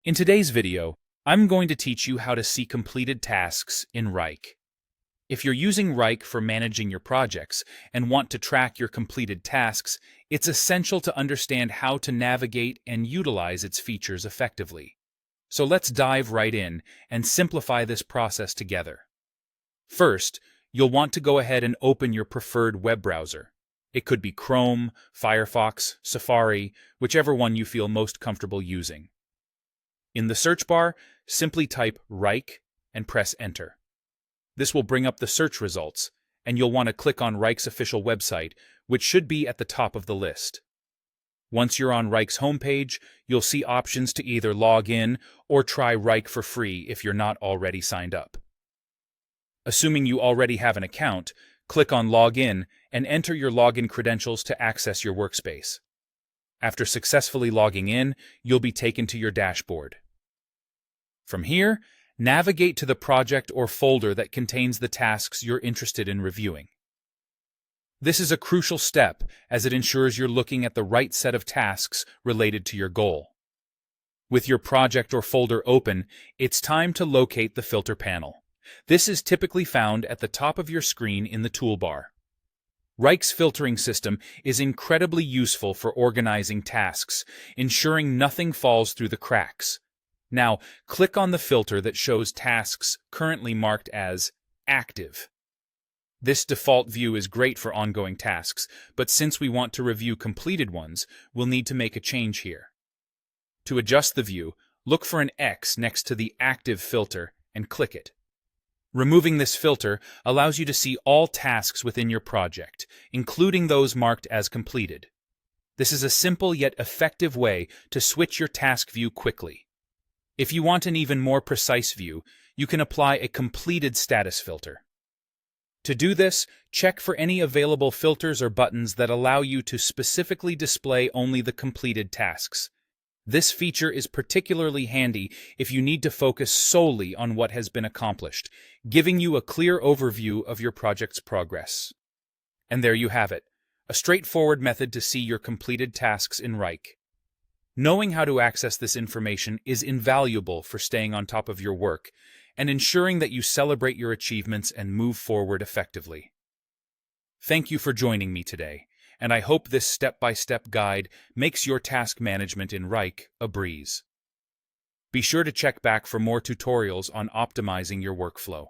In today's video, I'm going to teach you how to see completed tasks in Wrike. If you're using Wrike for managing your projects and want to track your completed tasks, it's essential to understand how to navigate and utilize its features effectively. So let's dive right in and simplify this process together. First, you'll want to go ahead and open your preferred web browser. It could be Chrome, Firefox, Safari, whichever one you feel most comfortable using. In the search bar, simply type Wrike and press Enter. This will bring up the search results, and you'll want to click on Wrike's official website, which should be at the top of the list. Once you're on Wrike's homepage, you'll see options to either log in or try Wrike for free if you're not already signed up. Assuming you already have an account, click on Login and enter your login credentials to access your workspace. After successfully logging in, you'll be taken to your dashboard. From here, navigate to the project or folder that contains the tasks you're interested in reviewing. This is a crucial step as it ensures you're looking at the right set of tasks related to your goal. With your project or folder open, it's time to locate the filter panel. This is typically found at the top of your screen in the toolbar. Wrike's filtering system is incredibly useful for organizing tasks, ensuring nothing falls through the cracks. Now, click on the filter that shows tasks currently marked as active. This default view is great for ongoing tasks, but since we want to review completed ones, we'll need to make a change here. To adjust the view, look for an X next to the active filter and click it. Removing this filter allows you to see all tasks within your project, including those marked as completed. This is a simple yet effective way to switch your task view quickly. If you want an even more precise view, you can apply a completed status filter. To do this, check for any available filters or buttons that allow you to specifically display only the completed tasks. This feature is particularly handy if you need to focus solely on what has been accomplished, giving you a clear overview of your project's progress. And there you have it, a straightforward method to see your completed tasks in Wrike. Knowing how to access this information is invaluable for staying on top of your work and ensuring that you celebrate your achievements and move forward effectively. Thank you for joining me today, and I hope this step-by-step guide makes your task management in Wrike a breeze. Be sure to check back for more tutorials on optimizing your workflow.